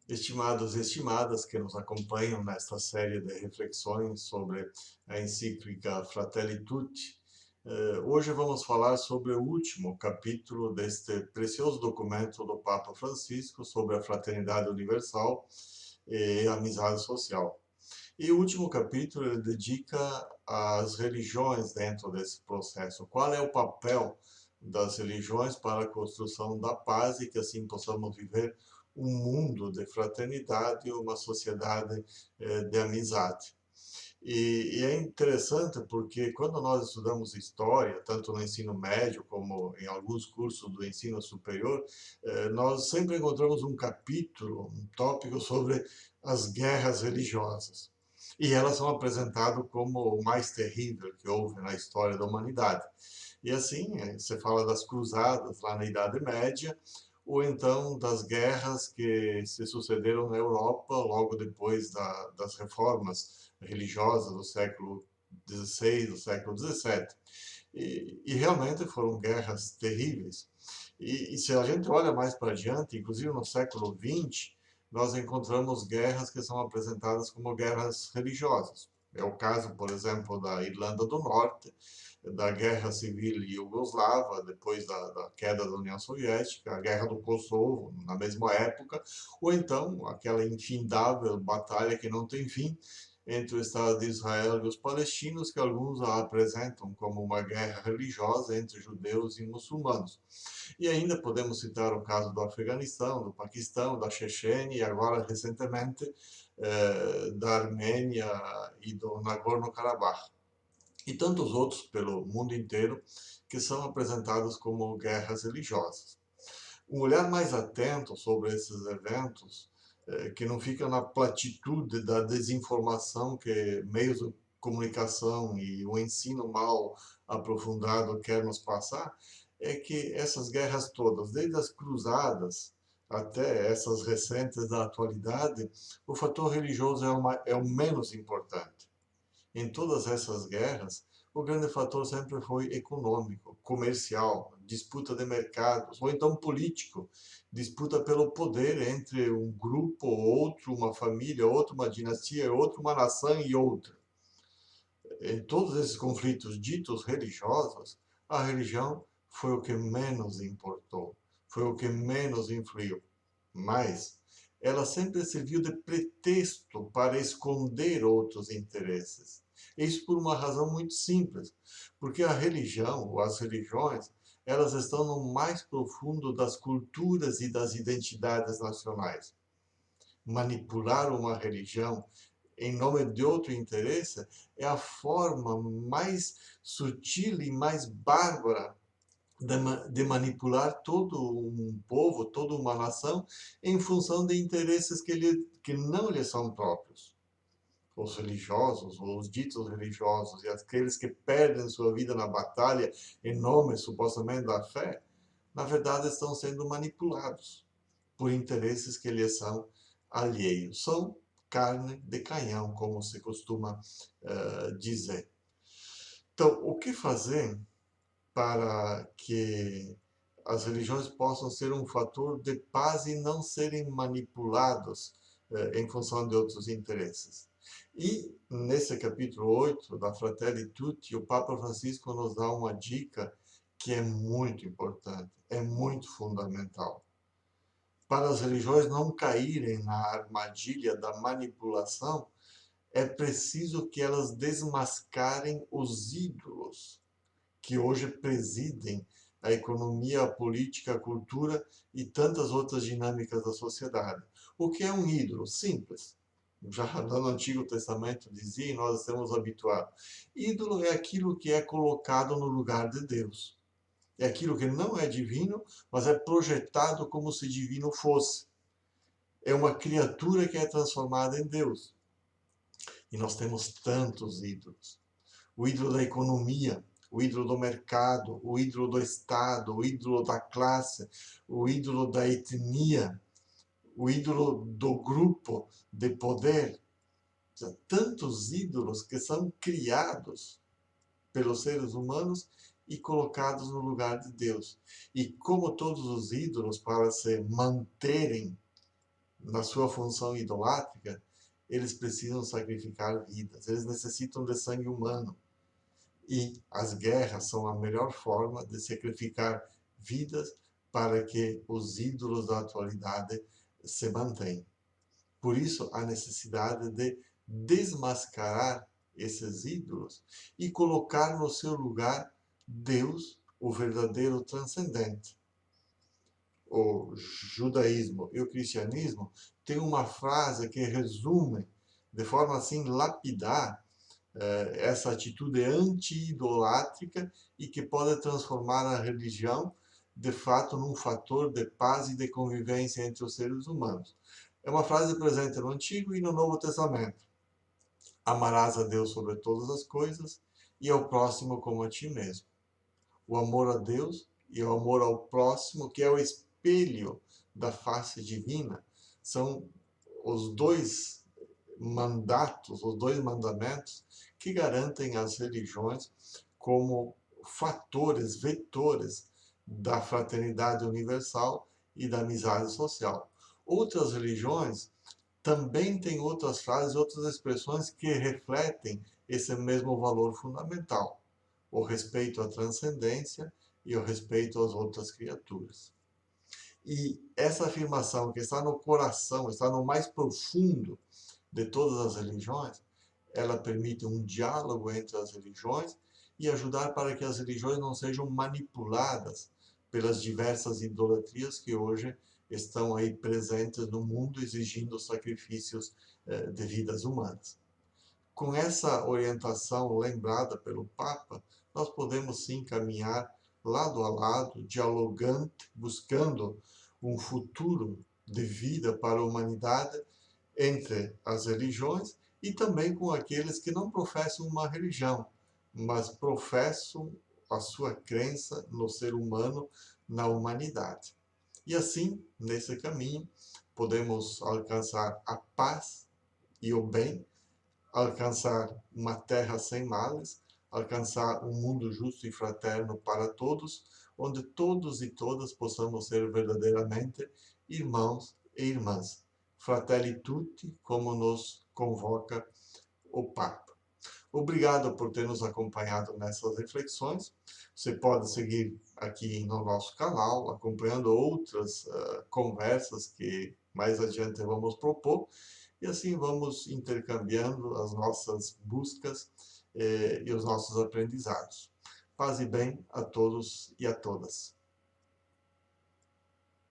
Estimados e estimadas que nos acompanham nesta série de reflexões sobre a encíclica Fratelli Tutti, hoje vamos falar sobre o último capítulo deste precioso documento do Papa Francisco sobre a fraternidade universal e a amizade social. E o último capítulo ele dedica às religiões dentro desse processo. Qual é o papel das religiões para a construção da paz e que assim possamos viver um mundo de fraternidade e uma sociedade de amizade. E é interessante porque quando nós estudamos história, tanto no ensino médio como em alguns cursos do ensino superior, nós sempre encontramos um capítulo, um tópico sobre as guerras religiosas. E elas são apresentadas como o mais terrível que houve na história da humanidade. E assim, você fala das cruzadas lá na Idade Média, ou então das guerras que se sucederam na Europa logo depois das reformas religiosas do século XVI, do século XVII. E realmente foram guerras terríveis. E se a gente olha mais para adiante, inclusive no século XX, nós encontramos guerras que são apresentadas como guerras religiosas. É o caso, por exemplo, da Irlanda do Norte, da Guerra Civil Iugoslava, depois da queda da União Soviética, a Guerra do Kosovo, na mesma época, ou então aquela infindável batalha que não tem fim entre o Estado de Israel e os palestinos, que alguns a apresentam como uma guerra religiosa entre judeus e muçulmanos. E ainda podemos citar o caso do Afeganistão, do Paquistão, da Chechênia e agora, recentemente, da Armênia e do Nagorno-Karabakh e tantos outros pelo mundo inteiro que são apresentados como guerras religiosas. Um olhar mais atento sobre esses eventos, que não fica na platitude da desinformação que meios de comunicação e o ensino mal aprofundado quer nos passar, é que essas guerras todas, desde as cruzadas até essas recentes da atualidade, o fator religioso é o menos importante. Em todas essas guerras, o grande fator sempre foi econômico, comercial, disputa de mercados, ou então político, disputa pelo poder entre um grupo ou outro, uma família, outra, uma dinastia, outra, uma nação e outra. Em todos esses conflitos ditos religiosos, a religião foi o que menos importou, foi o que menos influiu. Mas ela sempre serviu de pretexto para esconder outros interesses. Isso por uma razão muito simples, porque a religião, ou as religiões, elas estão no mais profundo das culturas e das identidades nacionais. Manipular uma religião em nome de outro interesse é a forma mais sutil e mais bárbara de manipular todo um povo, toda uma nação, em função de interesses que não lhe são próprios. Os religiosos, ou os ditos religiosos, e aqueles que perdem sua vida na batalha em nome supostamente da fé, na verdade estão sendo manipulados por interesses que lhes são alheios. São carne de canhão, como se costuma dizer. Então, o que fazer para que as religiões possam ser um fator de paz e não serem manipulados em função de outros interesses? E nesse capítulo 8 da Fratelli Tutti, o Papa Francisco nos dá uma dica que é muito importante, é muito fundamental. Para as religiões não caírem na armadilha da manipulação, é preciso que elas desmascarem os ídolos que hoje presidem a economia, a política, a cultura e tantas outras dinâmicas da sociedade. O que é um ídolo? Simples. Já no Antigo Testamento dizia, e nós estamos habituados. Ídolo é aquilo que é colocado no lugar de Deus. É aquilo que não é divino, mas é projetado como se divino fosse. É uma criatura que é transformada em Deus. E nós temos tantos ídolos. O ídolo da economia, o ídolo do mercado, o ídolo do Estado, o ídolo da classe, o ídolo da etnia, o ídolo do grupo de poder. Tantos ídolos que são criados pelos seres humanos e colocados no lugar de Deus. E como todos os ídolos, para se manterem na sua função idolátrica, eles precisam sacrificar vidas, eles necessitam de sangue humano. E as guerras são a melhor forma de sacrificar vidas para que os ídolos da atualidade se mantenham. Por isso, a necessidade de desmascarar esses ídolos e colocar no seu lugar Deus, o verdadeiro transcendente. O judaísmo e o cristianismo têm uma frase que resume de forma assim lapidar essa atitude anti-idolátrica e que pode transformar a religião de fato num fator de paz e de convivência entre os seres humanos. É uma frase presente no Antigo e no Novo Testamento. Amarás a Deus sobre todas as coisas e ao próximo como a ti mesmo. O amor a Deus e o amor ao próximo, que é o espelho da face divina, são os dois mandatos, os dois mandamentos que garantem as religiões como fatores, vetores da fraternidade universal e da amizade social. Outras religiões também têm outras frases, outras expressões que refletem esse mesmo valor fundamental, o respeito à transcendência e o respeito às outras criaturas. E essa afirmação que está no coração, está no mais profundo de todas as religiões, ela permite um diálogo entre as religiões e ajudar para que as religiões não sejam manipuladas pelas diversas idolatrias que hoje estão aí presentes no mundo, exigindo sacrifícios de vidas humanas. Com essa orientação lembrada pelo Papa, nós podemos sim caminhar lado a lado, dialogante, buscando um futuro de vida para a humanidade entre as religiões e também com aqueles que não professam uma religião, mas professam a sua crença no ser humano, na humanidade. E assim, nesse caminho, podemos alcançar a paz e o bem, alcançar uma terra sem males, alcançar um mundo justo e fraterno para todos, onde todos e todas possamos ser verdadeiramente irmãos e irmãs. Fratelli tutti, como nos convoca o Papa. Obrigado por ter nos acompanhado nessas reflexões. Você pode seguir aqui no nosso canal, acompanhando outras conversas que mais adiante vamos propor, e assim vamos intercambiando as nossas buscas e os nossos aprendizados. Paz e bem a todos e a todas.